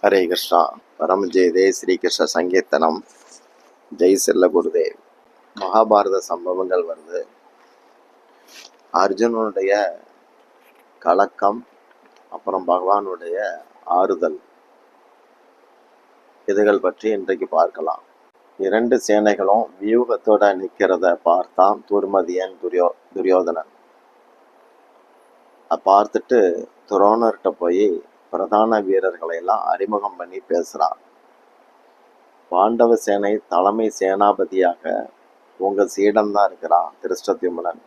ஹரே கிருஷ்ணா. பரம் ஜெயதே ஸ்ரீகிருஷ்ண சங்கீர்த்தனம். ஜெய் செல்ல குருதேவ். மகாபாரத சம்பவங்கள் வருது. அர்ஜுனனுடைய கலக்கம், அப்புறம் பகவானுடைய ஆறுதல், இதுகள் பற்றி இன்றைக்கு பார்க்கலாம். இரண்டு சேனைகளும் வியூகத்தோட நிற்கிறத பார்த்தான் துர்மதியன் துரியோதனன். பார்த்துட்டு துரோணர்கிட்ட போய் பிரதான வீரர்களை எல்லாம் அறிமுகம் பண்ணி பேசுறான். பாண்டவ சேனை தலைமை சேனாபதியாக உங்க சீடன்தான் இருக்கிறான் திருஷ்டத்யும்னன்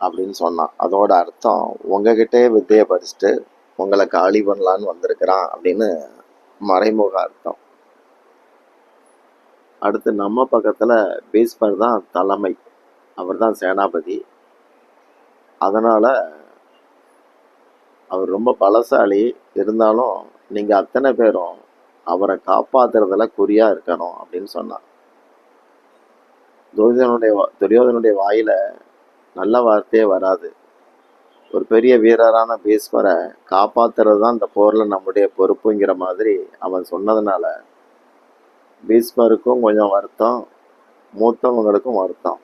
அப்படின்னு சொன்னான். அதோட அர்த்தம் உங்ககிட்டே வித்தையை படிச்சுட்டு உங்களை காலி பண்ணலான்னு வந்திருக்கிறான் அப்படின்னு மறைமுக அர்த்தம். அடுத்து நம்ம பக்கத்துல பீஷ்மர் தான் தலைமை, அவர் தான் சேனாபதி. அதனால அவர் ரொம்ப பலசாலி. இருந்தாலும் நீங்க அத்தனை பேரும் அவரை காப்பாத்துறதுல குறியா இருக்கணும் அப்படின்னு சொன்னான். துரியோதனுடைய வாயில நல்ல வார்த்தையே வராது. ஒரு பெரிய வீரரான பீஷ்மரை காப்பாத்துறது தான் இந்த போர்ல நம்முடைய பொறுப்புங்கிற மாதிரி அவன் சொன்னதுனால பீஷ்மருக்கும் கொஞ்சம் வருத்தம், மூத்தவங்களுக்கும் வருத்தம்.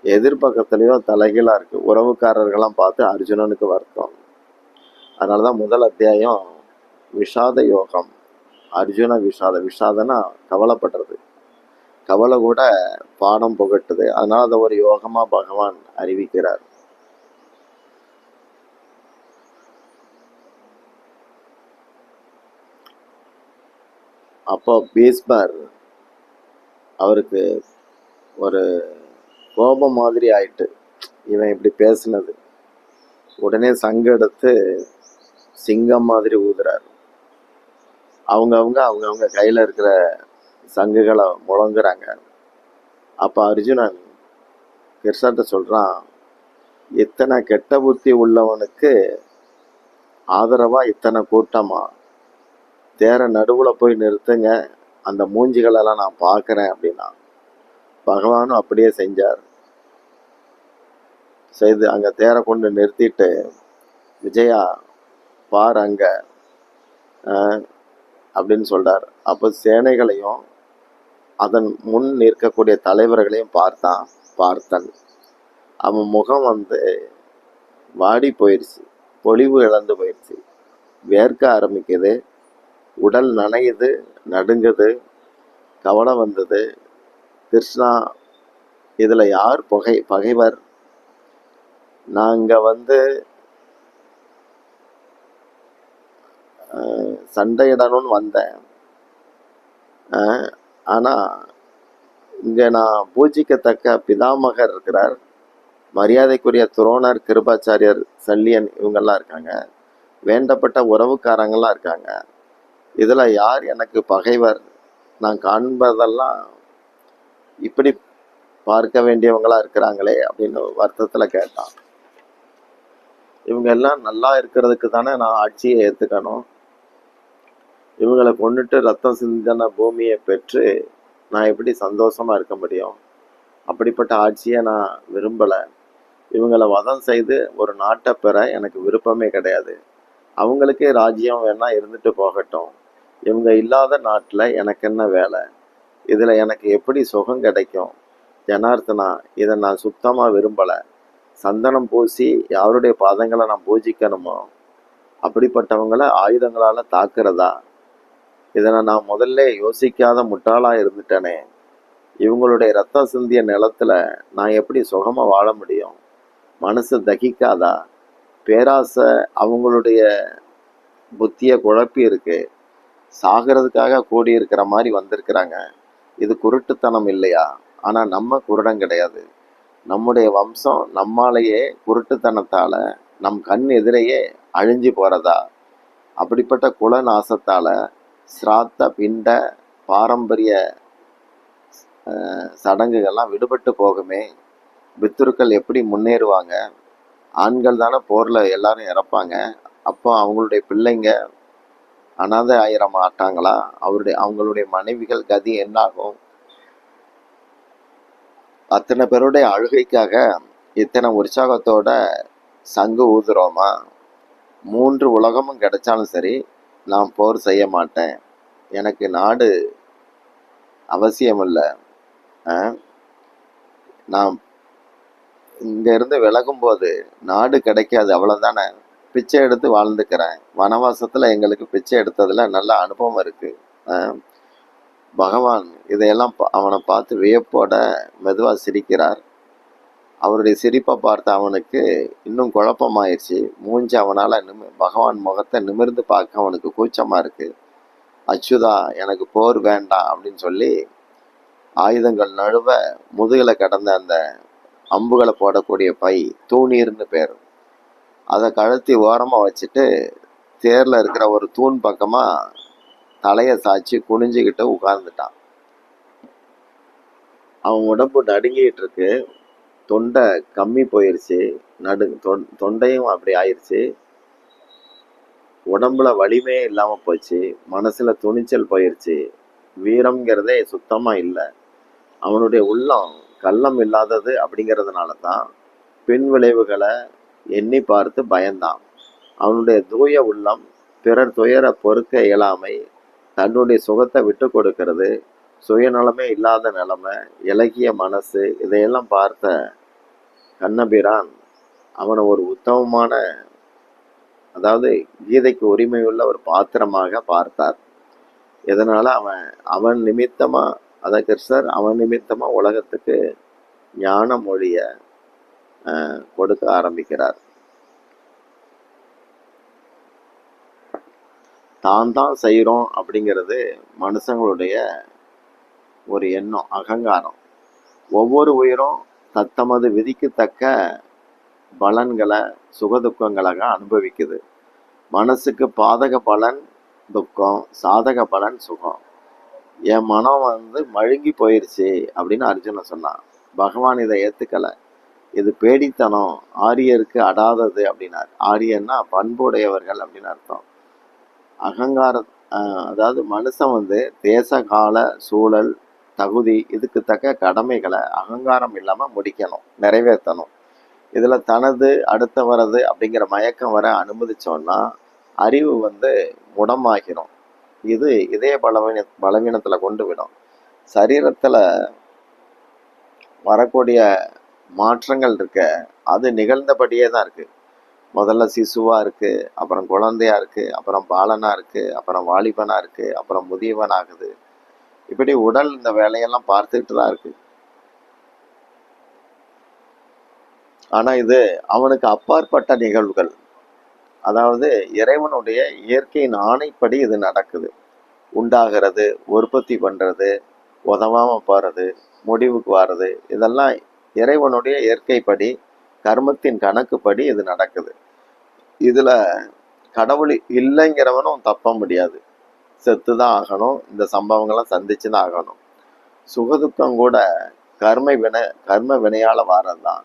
எதிர்பக்கத்துலயோ தலைகீழா இருக்கு. உறவுக்காரர்கள்லாம் பார்த்து அர்ஜுனனுக்கு வருத்தம். அதனாலதான் முதல் அத்தியாயம் விஷாத யோகம். அர்ஜுன விஷாதனா கவலைப்படுறது. கவலை கூட பாடம் புகட்டுது. அதனால அதை ஒரு யோகமா பகவான் அறிவிக்கிறார். அப்போ பீஷ்மர் அவருக்கு ஒரு கோபம் மாதிரி ஆயிட்டு, இவன் இப்படி பேசினது. உடனே சங்கு எடுத்து சிங்கம் மாதிரி ஊதுறாரு. அவங்கவுங்க கையில இருக்கிற சங்குகளை முழங்குறாங்க. அப்ப அர்ஜுனன் கிருஷ்ணர்கிட்ட சொல்றான், இத்தனை கெட்ட புத்தி உள்ளவனுக்கு ஆதரவா இத்தனை கூட்டமா, தேர நடுவுல போய் நிறுத்துங்க, அந்த மூஞ்சிகளெல்லாம் நான் பார்க்கறேன் அப்படின்னா. பகவானும் அப்படியே செஞ்சார். செய்து அங்க தேர கொண்டு நிறுத்திட்டு, விஜயா பார் அங்க அப்படின்னு சொல்றார். அப்ப சேனைகளையும் அதன் முன் நிற்கக்கூடிய தலைவர்களையும் பார்த்தன். அவன் முகம் வாடி போயிடுச்சு, பொலிவு இழந்து போயிடுச்சு, வேர்க்க ஆரம்பிக்குது, உடல் நனையுது, நடுங்குது, கவலை வந்தது. கிருஷ்ணா, இதுல யார் பகைவர்? நாங்க சண்டையிடணும்னு வந்தேன். ஆனா இங்க நான் பூஜிக்கத்தக்க பிதாமகர் இருக்கிறார், மரியாதைக்குரிய துரோணர், கிருபாச்சாரியர், சல்லியன், இவங்கெல்லாம் இருக்காங்க, வேண்டப்பட்ட உறவுக்காரங்கெல்லாம் இருக்காங்க. இதுல யார் எனக்கு பகைவர்? நான் காண்பதெல்லாம் இப்படி பார்க்க வேண்டியவங்களா இருக்கிறாங்களே அப்படின்னு வருத்தத்துல கேட்டான். இவங்க எல்லாம் நல்லா இருக்கிறதுக்கு தானே நான் ஆட்சியை ஏத்துக்கணும். இவங்களை கொண்டுட்டு ரத்தம் சிந்தன பூமியை பெற்று நான் எப்படி சந்தோஷமா இருக்க முடியும்? அப்படிப்பட்ட ஆட்சியை நான் விரும்பல. இவங்களை வதம் செய்து ஒரு நாட்டை பெற எனக்கு விருப்பமே கிடையாது. அவங்களுக்கே ராஜ்யம் வேணா இருந்துட்டு போகட்டும். இவங்க இல்லாத நாட்டுல எனக்கு என்ன வேலை? இதுல எனக்கு எப்படி சுகம் கிடைக்கும்? ஜனார்த்தனா, இதை நான் சுத்தமா விரும்பல. சந்தனம் பூசி யாருடைய பாதங்களை நான் பூஜிக்கணுமோ அப்படிப்பட்டவங்களை ஆயுதங்களால தாக்குறதா? இதனை நான் முதல்ல யோசிக்காத முட்டாளா இருந்துட்டேனே. இவங்களுடைய ரத்தம் சிந்திய நிலத்துல நான் எப்படி சுகமா வாழ முடியும்? மனசு தகிக்காதா? பேராசை அவங்களுடைய புத்திய குழப்பி இருக்கு. சாகிறதுக்காக கூடியிருக்கிற மாதிரி வந்திருக்கிறாங்க. இது குருட்டுத்தனம் இல்லையா? ஆனா நம்ம குருடன் கிடையாது. நம்முடைய வம்சம் நம்மாலேயே குருட்டுத்தனத்தால நம் கண் எதிரையே அழிஞ்சு போறதா? அப்படிப்பட்ட குல நாசத்தால சிராத்த பிண்ட பாரம்பரிய சடங்குகள்லாம் விடுபட்டு போகுமே. பித்துருக்கள் எப்படி முன்னேறுவாங்க? ஆண்கள் தானே போர்ல எல்லாரும் இறப்பாங்க. அப்போ அவங்களுடைய பிள்ளைங்க அனாதை ஆயிர மாட்டாங்களா? அவங்களுடைய மனைவிகள் கதி என்னாகும்? அத்தனை பேருடைய அழுகைக்காக இத்தனை உற்சாகத்தோட சங்கு ஊதுறோமா? 3 உலகமும் கிடைச்சாலும் சரி, நான் போர் செய்ய மாட்டேன். எனக்கு நாடு அவசியம் இல்லை. நான் இங்கேருந்து விலகும்போது நாடு கிடைக்காது, அவ்வளோதானே. பிச்சை எடுத்து வாழ்ந்துக்கிறேன். வனவாசத்தில் எங்களுக்கு பிச்சை எடுத்ததில் நல்ல அனுபவம் இருக்குது. பகவான் இதையெல்லாம் அவனை பார்த்து வியப்போட மெதுவாக சிரிக்கிறார். அவருடைய சிரிப்பை பார்த்து அவனுக்கு இன்னும் குழப்பமாயிடுச்சு. மூஞ்சி அவனால் பகவான் முகத்தை நிமிர்ந்து பார்க்க அவனுக்கு கூச்சமாக இருக்குது. அச்சுதா, எனக்கு போர் வேண்டாம் அப்படின்னு சொல்லி ஆயுதங்கள் நழுவ முதுகில் கடந்த அந்த அம்புகளை போடக்கூடிய பை, தூணீர்னு பேர், அதை கழுத்தி ஓரமாக வச்சுட்டு தேரில் இருக்கிற ஒரு தூண் பக்கமாக தலையை சாய்ச்சி குனிஞ்சிக்கிட்டு உட்கார்ந்துட்டான். அவன் உடம்பு நடுங்கிட்டு இருக்கு. தொண்டை கம்மி போயிடுச்சு. தொண்டையும் அப்படி ஆயிடுச்சு. உடம்புல வலிமையே இல்லாமல் போச்சு. மனசில் துணிச்சல் போயிடுச்சு. வீரம்ங்கிறதே சுத்தமாக இல்லை. அவனுடைய உள்ளம் கள்ளம் இல்லாதது அப்படிங்கிறதுனால தான் பின் விளைவுகளை எண்ணி பார்த்து பயந்தான். அவனுடைய தூய உள்ளம் பிறர் துயர பொறுக்க இயலாமை, தன்னுடைய சுகத்தை விட்டு கொடுக்கிறது, சுயநலமே இல்லாத நிலைமை, இலகிய மனசு, இதையெல்லாம் பார்த்த கண்ணபிரான் அவனை ஒரு உத்தமமான, அதாவது கீதைக்கு உரிமையுள்ள ஒரு பாத்திரமாக பார்த்தார். இதனால அவன் நிமித்தமா, அதான் கிருஷ்ணர் அவன் நிமித்தமா உலகத்துக்கு ஞான மொழிய கொடுக்க ஆரம்பிக்கிறார். தான் செய்கிறோம் அப்படிங்கிறது மனுஷங்களுடைய ஒரு எண்ணம், அகங்காரம். ஒவ்வொரு உயிரும் தத்தமது விதிக்குத்தக்க பலன்களை சுகதுக்கங்களாக அனுபவிக்குது. மனசுக்கு பாதக பலன் துக்கம், சாதக பலன் சுகம். என் மனம் மழுங்கி போயிடுச்சு அப்படின்னு அர்ஜுனன் சொன்னான். பகவான் இதை ஏற்றுக்கலை. இது பேடித்தனம், ஆரியருக்கு அடாதது அப்படின்னார். ஆரியன்னா பண்புடையவர்கள் அப்படின்னு அர்த்தம். அகங்கார அதாவது மனுஷன் தேச கால சூழல் தகுதி இதுக்கு தக்க கடமைகளை அகங்காரம் இல்லாமல் முடிக்கணும், நிறைவேற்றணும். இதில் தனது அடுத்தவரது அப்படிங்கிற மயக்கம் வர அனுமதிச்சோன்னா அறிவு முடமாகிரும். இது இதய பலவீனத்தில் கொண்டு விடும். சரீரத்தில் வரக்கூடிய மாற்றங்கள் இருக்க அது நிகழ்ந்தபடியே தான் இருக்குது. முதல்ல சிசுவாக இருக்குது, அப்புறம் குழந்தையா இருக்குது, அப்புறம் பாலனாக இருக்குது, அப்புறம் வாலிபனாக இருக்குது, அப்புறம் முதியவன் ஆகுது. இப்படி உடல் இந்த வேலையெல்லாம் பார்த்துக்கிட்டு தான் இருக்கு. ஆனால் இது அவனுக்கு அப்பாற்பட்ட நிகழ்வுகள். அதாவது இறைவனுடைய இயற்கையின் ஆணைப்படி இது நடக்குது. உண்டாகிறது, உற்பத்தி பண்ணுறது, உதவாமல் போகிறது, முடிவுக்கு வர்றது, இதெல்லாம் இறைவனுடைய இயற்கைப்படி கர்மத்தின் கணக்குப்படி இது நடக்குது. இதில் கடவுள் இல்லைங்கிறவனும் தப்ப முடியாது. செத்து தான் ஆகணும், இந்த சம்பவங்கள்லாம் சந்திச்சு தான் ஆகணும். சுகதுக்கம் கூட கர்ம வினையால் வாரது தான்.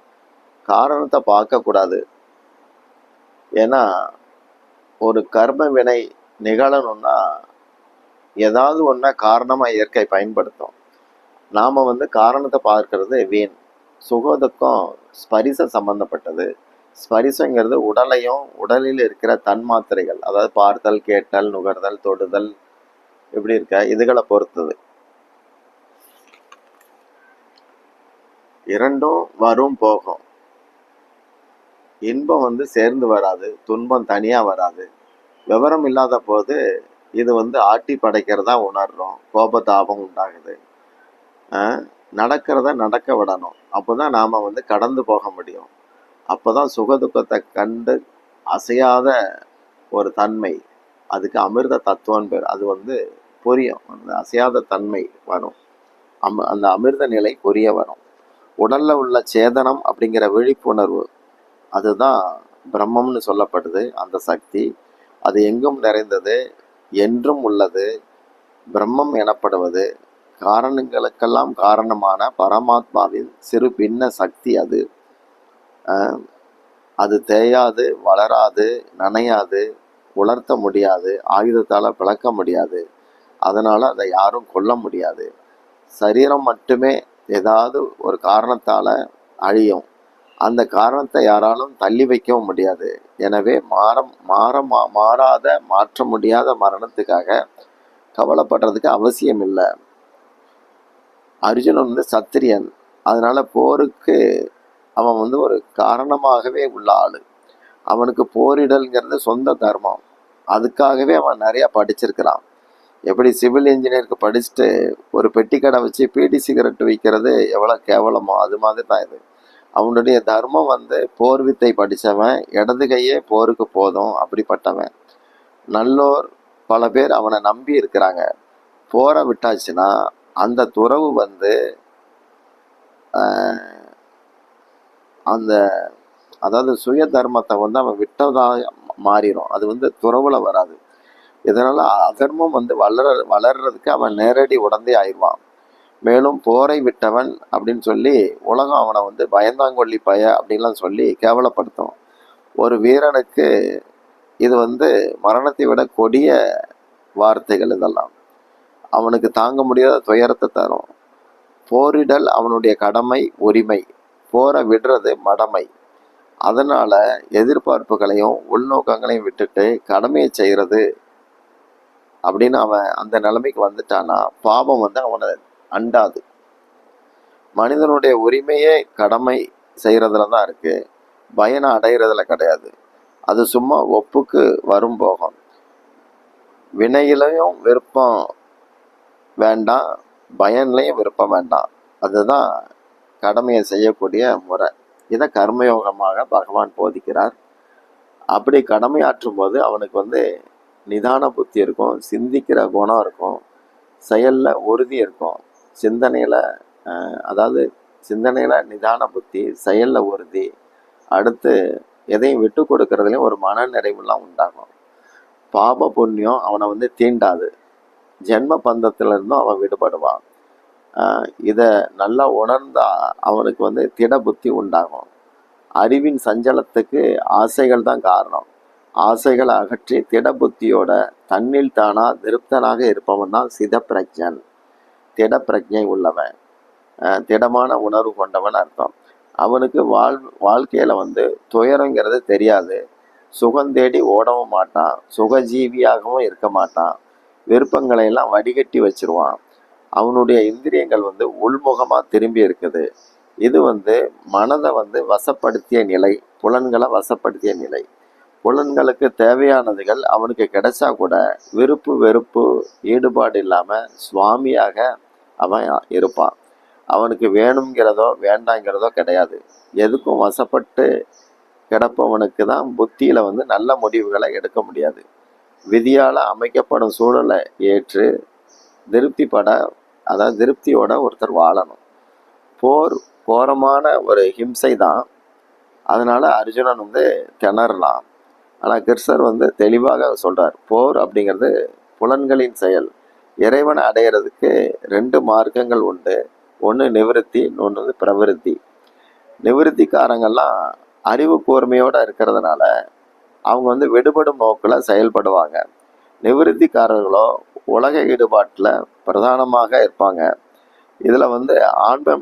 காரணத்தை பார்க்கக்கூடாது. ஏன்னா ஒரு கர்ம வினை நிகழணும்னா ஏதாவது ஒன்றை காரணமாக இயற்கை பயன்படுத்தும். நாம் காரணத்தை பார்க்கறது வீண். சுகதுக்கம் ஸ்பரிச சம்பந்தப்பட்டது. ஸ்பரிசங்கிறது உடலையும் உடலில் இருக்கிற தன்மாத்திரைகள், அதாவது பார்த்தல், கேட்டல், நுகர்தல், தொடுதல், இப்படி இருக்க இதுகளை பொறுத்தது. இரண்டும் வரும் போகும். இன்பம் சேர்ந்து வராது, துன்பம் தனியா வராது. விவரம் இல்லாத போது இது ஆட்டி படைக்கிறதா உணர்றோம், கோபதாபம் உண்டாகுது. நடக்கிறத நடக்க விடணும், அப்போதான் நாம கடந்து போக முடியும். அப்போதான் சுகதுக்கத்தை கண்டு அசையாத ஒரு தன்மை, அதுக்கு அமிர்த தத்துவம் பேர், அது புரியும். அந்த அசையாத தன்மை வரும், அந்த அமிர்த நிலை புரிய வரும். உடல்ல உள்ள சேதனம் அப்படிங்கிற விழிப்புணர்வு, அதுதான் பிரம்மம்னு சொல்லப்படுது. அந்த சக்தி அது எங்கும் நிறைந்தது, என்றும் உள்ளது. பிரம்மம் எனப்படுவது காரணங்களுக்கெல்லாம் காரணமான பரமாத்மாவின் சிறு பின்ன சக்தி. அது தேயாது, வளராது, நனையாது, உலர்த்த முடியாது, ஆயுதத்தால் பிளக்க முடியாது. அதனால் அதை யாரும் கொல்ல முடியாது. சரீரம் மட்டுமே ஏதாவது ஒரு காரணத்தால் அழியும். அந்த காரணத்தை யாராலும் தள்ளி வைக்கவும் முடியாது. எனவே மாறாத மாற்ற முடியாத மரணத்துக்காக கவலைப்படுறதுக்கு அவசியம் இல்லை. அர்ஜுனன் வந்து சத்திரியன், அதனால போருக்கு அவன் வந்து ஒரு காரணமாகவே உள்ள ஆளு. அவனுக்கு போரிடல்ங்கிறது சொந்த தர்மம். அதுக்காகவே அவன் நிறைய படிச்சிருக்கிறான். எப்படி சிவில் இன்ஜினியருக்கு படிச்சுட்டு ஒரு பெட்டி கடை வச்சு பீடி சிகரெட் விற்கிறது எவ்வளோ கேவலமோ, அது மாதிரி தான் இது. அவனுடைய தர்மம் வந்து போர் வித்தை படித்தவன், இடது கையே போருக்கு போதும் அப்படிப்பட்டவன். நல்லோர் பல பேர் அவனை நம்பி இருக்கிறாங்க. போரை விட்டாச்சுன்னா அந்த துறவு வந்து அந்த அதாவது சுய தர்மத்தை வந்து அவன் விட்டதாக மாறிடும். அது வந்து துறவுல வராது. இதனால அதர்மம் வந்து வளர்றதுக்கு அவன் நேரடி உடந்தே ஆயிடுவான். மேலும் போரை விட்டவன் அப்படின்னு சொல்லி உலகம் அவனை வந்து பயந்தாங்கொல்லி பய அப்படின்லாம் சொல்லி கேவலப்படுத்தும். ஒரு வீரனுக்கு இது வந்து மரணத்தை விட கொடிய வார்த்தைகள் இதெல்லாம். அவனுக்கு தாங்க முடியாத துயரத்தை தரும். போரிடல் அவனுடைய கடமை, உரிமை. போரை விடுறது மடமை. அதனால எதிர்பார்ப்புகளையும் உள்நோக்கங்களையும் விட்டுட்டு கடமையை செய்கிறது அப்படின்னு அவன் அந்த நிலைமைக்கு வந்துட்டானா பாவம் வந்து அவனை அண்டாது. மனிதனுடைய உரிமையே கடமை செய்யறதுல தான் இருக்கு, பயனை அடைகிறதுல கிடையாது. அது சும்மா ஒப்புக்கு வரும் போகும். வினையிலையும் விருப்பம் வேண்டாம், பயன்லையும் விருப்பம் வேண்டாம். அதுதான் கடமையை செய்யக்கூடிய முறை. இதை கர்மயோகமாக பகவான் போதிக்கிறார். அப்படி கடமையாற்றும் போது அவனுக்கு வந்து நிதான புத்தி இருக்கும், சிந்திக்கிற குணம் இருக்கும், செயல்ல உறுதி இருக்கும். சிந்தனையில நிதான புத்தி, செயல்ல உறுதி, அடுத்து எதையும் விட்டு கொடுக்கறதுலையும் ஒரு மன நிறைவுலாம் உண்டாகும். பாப புண்ணியம் அவனை வந்து தீண்டாது. ஜென்ம பந்தத்திலிருந்தும் அவன் விடுபடுவான். இதை நல்லா உணர்ந்தா அவனுக்கு வந்து திட புத்தி உண்டாகும். அறிவின் சஞ்சலத்துக்கு ஆசைகள் தான் காரணம். ஆசைகளை அகற்றி திட புத்தியோட தன்னில் தானா திருப்தனாக இருப்பவன் தான் சிதப்பிரஜன். திட பிரஜை உள்ளவன், திடமான உணர்வு கொண்டவன் அர்த்தம். அவனுக்கு வாழ்க்கையில வந்து துயரங்கிறது தெரியாது. சுகம் தேடி ஓடவும் மாட்டான், சுகஜீவியாகவும் இருக்க மாட்டான். விருப்பங்களை எல்லாம் வடிகட்டி வச்சிருவான். அவனுடைய இந்திரியங்கள் வந்து உள்முகமா திரும்பி இருக்குது. இது வந்து மனதை வந்து வசப்படுத்திய நிலை, புலன்களை வசப்படுத்திய நிலை. புலன்களுக்கு தேவையானதுகள் அவனுக்கு கிடைச்சா கூட விருப்பு வெறுப்பு ஈடுபாடு இல்லாம சுவாமியாக அவன் இருப்பான். அவனுக்கு வேணுங்கிறதோ வேண்டாங்கிறதோ கிடையாது. எதுக்கும் வசப்பட்டு கிடப்பவனுக்கு தான் புத்தியில வந்து நல்ல முடிவுகளை எடுக்க முடியாது. விதியால அமைக்கப்படும் சூழலை ஏற்று திருப்தியோட ஒருத்தர் வாழணும். போர் கோரமான ஒரு ஹிம்சை தான். அதனால அர்ஜுனன் வந்து திணறலாம். ஆனால் கிருஷ்ணர் வந்து தெளிவாக சொல்றார், போர் அப்படிங்கிறது புலன்களின் செயல். இறைவனை அடையிறதுக்கு 2 மார்க்கங்கள் உண்டு. ஒன்று நிவிருத்தி, இன்னொன்று வந்து பிரவிருத்தி. நிவிருத்திக்காரங்கள்லாம் அறிவு கூர்மையோட இருக்கிறதுனால அவங்க வந்து விடுபடும் நோக்கில் செயல்படுவாங்க. நிவிருத்திக்காரர்களோ உலக ஈடுபாட்டில் பிரதானமாக இருப்பாங்க. இதில் வந்து ஆன்ம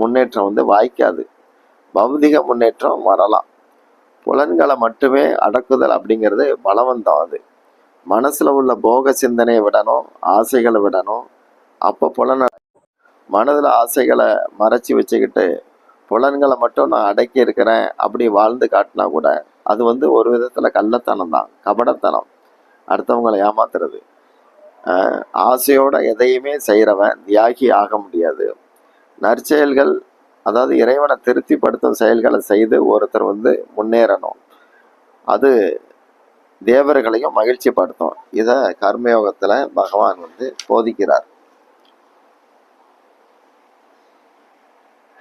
முன்னேற்றம் வந்து வாய்க்காது. பௌதிக முன்னேற்றம் வரலாம். புலன்களை மட்டுமே அடக்குதல் அப்படிங்கிறது பலவந்தம். அது மனசுல உள்ள போக சிந்தனையை விடணும், ஆசைகளை விடணும். அப்போ மனதில் ஆசைகளை மறைச்சி வச்சுக்கிட்டு புலன்களை மட்டும் நான் அடக்கி இருக்கிறேன் அப்படி வாழ்ந்து காட்டினா கூட அது வந்து ஒரு விதத்தில் கள்ளத்தனம் தான், கபடத்தனம், அடுத்தவங்களை ஏமாத்துறது. ஆசையோட எதையுமே செய்கிறவன் தியாகி ஆக முடியாது. நற்செயல்கள், அதாவது இறைவனை திருப்திப்படுத்தும் செயல்களை செய்து ஒருத்தர் வந்து முன்னேறணும். அது தேவர்களையும் மகிழ்ச்சி படுத்தும். இதை கர்மயோகத்தில் பகவான் வந்து போதிக்கிறார்.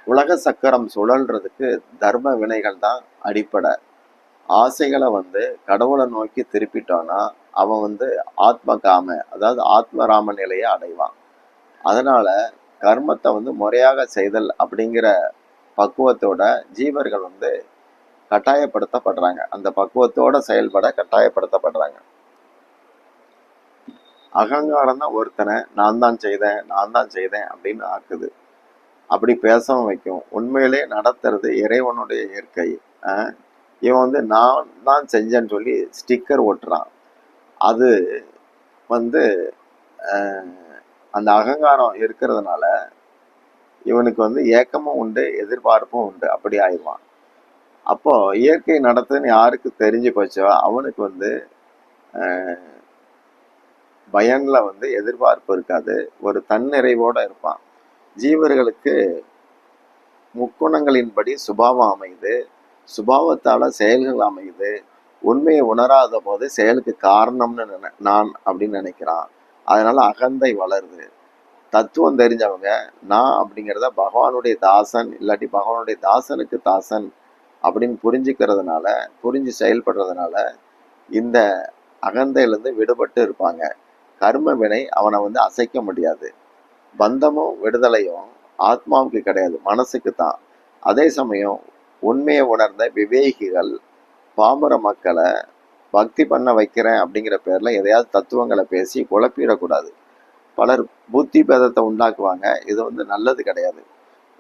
உலக சக்கரம் சுழல்றதுக்கு தர்ம வினைகள் தான் அடிப்படை. ஆசைகளை வந்து கடவுளை நோக்கி திருப்பிட்டோன்னா அவன் வந்து ஆத்ம காம, அதாவது ஆத்மராம நிலையை அடைவான். அதனால கர்மத்தை வந்து முறையாக செய்தல் அப்படிங்கிற பக்குவத்தோட ஜீவர்கள் வந்து கட்டாயப்படுத்தப்படுறாங்க. அந்த பக்குவத்தோட செயல்பட கட்டாயப்படுத்தப்படுறாங்க. அகங்காரம் தான் ஒருத்தனை நான் தான் செய்தேன் அப்படின்னு ஆக்குது. அப்படி பேசவும் வைக்கும். உண்மையிலே நடத்துறது இறைவனுடைய இயற்கை. இவன் வந்து நான் தான் செஞ்சேன்னு சொல்லி ஸ்டிக்கர் ஒட்டுறான். அது வந்து அந்த அகங்காரம் இருக்கிறதுனால இவனுக்கு வந்து ஏக்கமும் உண்டு, எதிர்பார்ப்பும் உண்டு. அப்படி ஆயிடுவான். அப்போ இயற்கை நடத்துன்னு யாருக்கு தெரிஞ்சு போச்சோ அவனுக்கு வந்து பயன்ல வந்து எதிர்பார்ப்பு இருக்காது. ஒரு தன்னிறைவோட இருப்பான். ஜீவர்களுக்கு முக்குணங்களின்படி சுபாவம் அமையுது. சுபாவத்தால செயல்கள் அமையுது. உண்மையை உணராத போது செயலுக்கு காரணம்னு நான் அப்படின்னு நினைக்கிறான். அதனால அகந்தை வளருது. தத்துவம் தெரிஞ்சவங்க நான் அப்படிங்கிறத பகவானுடைய தாசன் இல்லாட்டி பகவானுடைய தாசனுக்கு தாசன் அப்படின்னு புரிஞ்சு செயல்படுறதுனால இந்த அகந்தையிலிருந்து விடுபட்டு இருப்பாங்க. கர்ம வினை அவனை வந்து அசைக்க முடியாது. பந்தமும் விடுதலையும் ஆத்மாவுக்கு கிடையாது, மனசுக்கு தான். அதே சமயம் உண்மையை உணர்ந்த விவேகிகள் பாமர மக்களை பக்தி பண்ண வைக்கிறேன் அப்படிங்கிற பேர்ல எதையாவது தத்துவங்களை பேசி குழப்பிடக்கூடாது. பலர் புத்தி பேதத்தை உண்டாக்குவாங்க. இது வந்து நல்லது கிடையாது.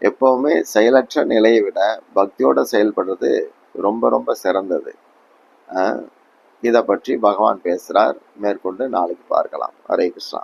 எப்பவுமே செயலற்ற நிலையை விட பக்தியோட செயல்படுறது ரொம்ப ரொம்ப சிறந்தது. இதை பற்றி பகவான் பேசுறார். மேற்கொண்டு நாளைக்கு பார்க்கலாம். ஹரே கிருஷ்ணா.